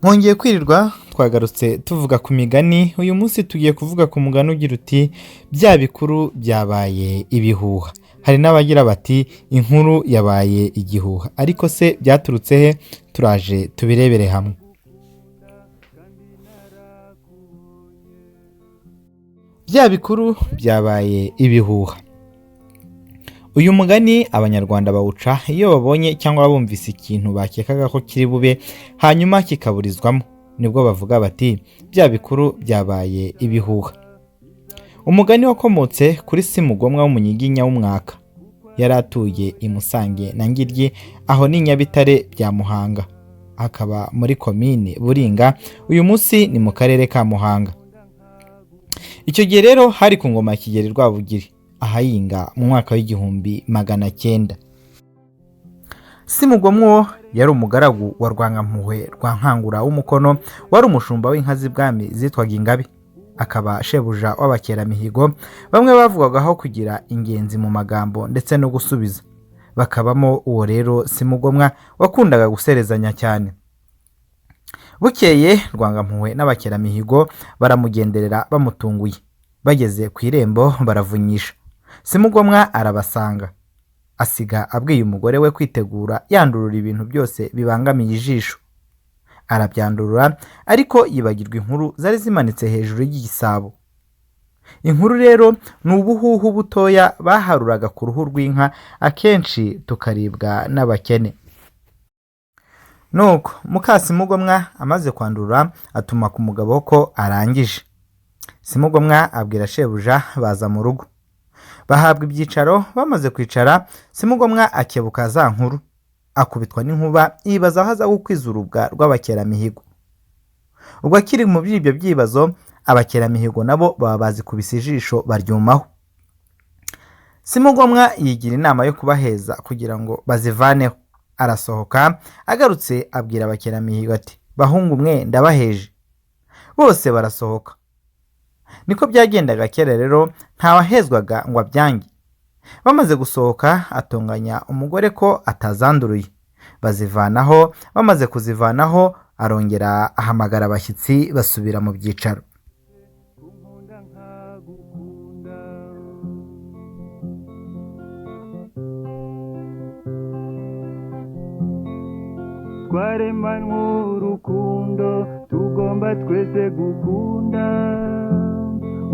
Mwongeye kwirirwa twagarutse tuvuga ku migani. Uyu munsi tugiye kuvuga ku mugani ugira uti bya bikuru byabaye ibihuha. Hari n'abagira bati inkuru yabaye igihuha, ariko se byaturutse he? Turaje tubirebere hamwe. Bya bikuru byabaye ibihuha. Uyu mugani abanyarwanda bawuca iyo babonye cyangwa bumvise ikintu bakekaga ko kiri bube hanyuma kikaburizwamo, nibwo bavuga bati bya bikuru byabaye ibihuha. Umugani wakomotse kuri Simugomwa w'umunyiginya w'umwaka, yari atuye i Musange na Ngiryi, aho ni Nyabitare bya Muhanga, akaba muri komine Buringa, uyu munsi ni mu karere ka Muhanga. Icyo gihe rero hari ku ngoma ya Kigeli Rwabugiri, ahayinga mu mwaka w'1900. Simugomwa yari umugaragu wa Rwangampuhwe rwa Nkangura w'umukono, wari umushumba w'inka z'ibwami zitwaga Ingabe, akaba shebuja w'abakeramihigo. Bamwe bavugagaho kugira ingenzi mu magambo ndetse no gusubiza, bakabamo uwo rero Simugomwa wakundaga guserezanya cyane. Bukeye Rwangampuhwe n'abakeramihigo baramugenderera bamutunguye, bageze ku irembo baravunyisha. Simugomwa arabasanga, asiga abwiye umugore we kwitegura yandurura ibintu byose bibangamiye ijisho. Arabyandurura, ariko yibagirwa inkuru zari zimanitse hejuru y'igisabo. Inkuru rero ni ubuhuhu butoya baharuraga ku ruhu rw'inka, akenshi tukaribwa n'abakene. Nuko muka Simugomwa amaze kwandurura atuma ku mugabo ko arangije. Simugomwa abwira shebuja baza mu rugo, bahabwa ibyicaro. Bamaze kwicara, Simugomwa akebuka za nkuru, akubitwa n'inkuba, yibaza aho aza gukwiza urubwa rw'abakeramihigo. Ubwo akiri mu by'ibyo byibazo, abakeramihigo nabo baba bazikubise ijisho baryumaho. Simugomwa yigira inama yo kubaheza kugira ngo bazivaneho. Arasohoka, agarutse abwira abakeramihigo ati bahungu mwe ndabaheje. Bose barasohoka. Niko byagendaga kera rero, ntawahezwaga ngo abyange. Bamaze gusohoka, atunganya umugore ko atazanduruye. Bazivanaho. Bamaze kuzivanaho, arongera ahamagara abashyitsi basubira mu byicaro. twaremanywe urukundo, tugomba twese gukunda.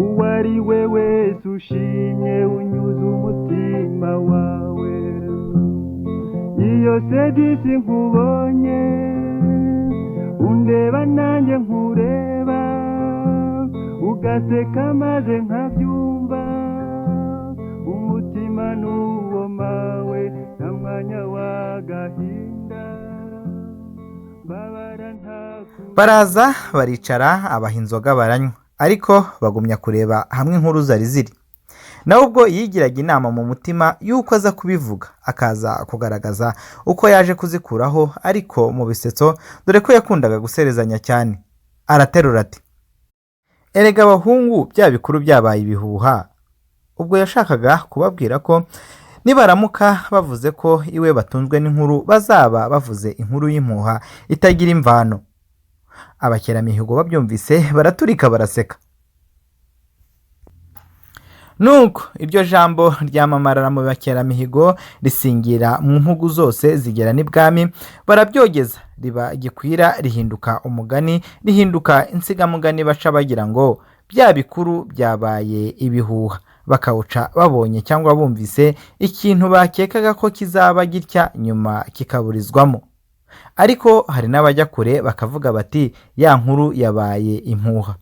Uwo ari we wese ushimye unyuze umutima wawe. Iyo sedisi nkubonye, undeba nanjye nkureba, ugaseka maze nkabyumva, umutima n'uwo mawe nta mwanya w'agahinda. Baraza baricara, abaha inzoga baranywa, ariko bagumya kureba hamwe inkuru zari ziri. Nawe ubwo yigiraga inama mu mutima y'uko aza kubivuga, akaza kugaragaza uko yaje kuzikuraho, ariko mu bisetso, dore ko yakundaga guserezanya cyane. Araterura ati erega abahungu bya bikuru byabaye ibihuha. Ubwo yashakaga kubabwira ko nibaramuka bavuze ko iwe batunzwe n'inkuru, bazaba bavuze inkuru y'impuha itagira imvano. Abakeramihigo babyumvise baraturika baraseka. Nuko iryo jambo ryamamarara mu bakeramihigo, risingira mu mpugu zose zigera n'ibwami. Barabyogeza, riba gikwira, rihinduka umugani, rihinduka insigamugani baca bagira ngo bya bikuru byabaye ibihuha. Bakawuca babonye cyangwa bumvise ikintu bakekaga ko kizaba gitya, nyuma kikaburizwamo. Ariko hari n'abajya kure bakavuga bati ya nkuru yabaye impuha.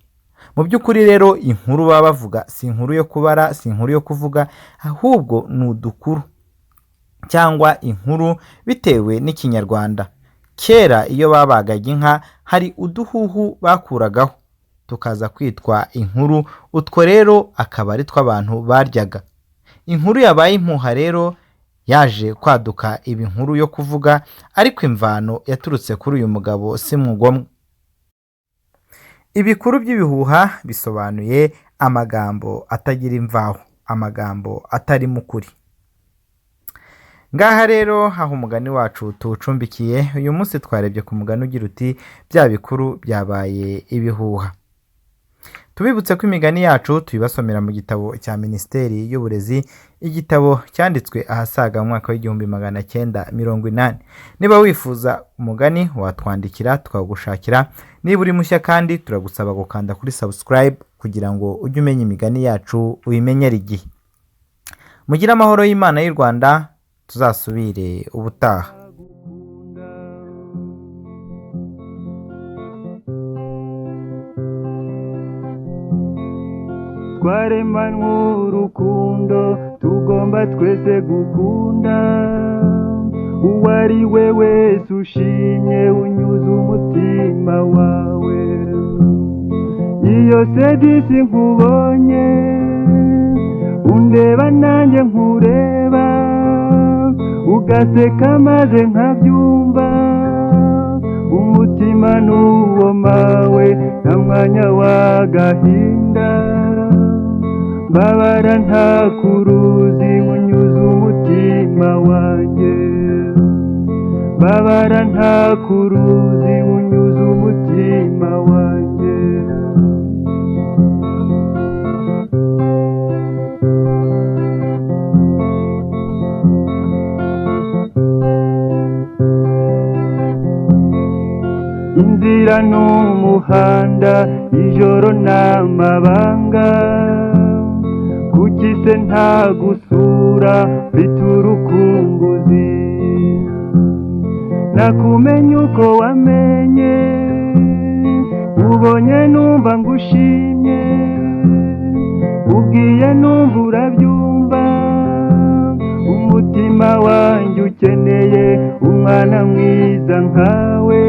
Mu by'ukuri rero inkuru baba bavuga si inkuru yo kubara, si inkuru yo kuvuga, ahubwo ni udukuru cyangwa inkuru bitewe n'ikinyarwanda. Kera iyo babagaga inka, hari uduhuhu bakuragaho tukaza kwitwa inkuru. Utwo rero akaba ari tw'abantu baryaga. Inkuru yabaye impuha rero yaje kwaduka ibi inkuru yo kuvuga, ariko imvano yaturutse kuri uyu mugabo Simugomwa. Ibikuru by'ibihuha bisobanuye amagambo atagira imvaho, amagambo atari mukuri. Ngaha rero aho umugani wacu tuwucumbikiye, uyu munsi twarebye ku mugani ugira uti bya bikuru byabaye ibihuha. Tubibutse ko imigani yacu tuyibasomera mu gitabo cya Minisiteri y'Uburezi, igitabo cyanditswe ahasaga mu mwaka w'1980. Niba wifuza umugani watwandikira tukagushakira. Niba uri mushya kandi turagusaba gukanda kuri subscribe kugira ngo ujye umenya imigani yacu uyimenyere igihe. Mugire amahoro y'Imana y'u Rwanda, tuzasubire ubutaha. twaremanywe urukundo tugomba twese gukunda uwo ari we wese ushimye unyuze umutima wawe. Iyo sedisi nkubonye undeba nanjye nkureba, ugaseka maze nkabyumva, umutima n'uwo mawe nta mwanya w'agahinda. Babara nta kuruzi unyuze umutima wanjye, babara nta kuruzi unyuze umutima wanjye. Inzira n'umuhanda, ijoro n'amabanga, kuki se nta gusura mfite urukumbuzi. Nakumenye uko wamenye, ubonye numva ngushimye, ubwiye numva urabyumva, umutima wanjye ukeneye umwana mwiza nkawe.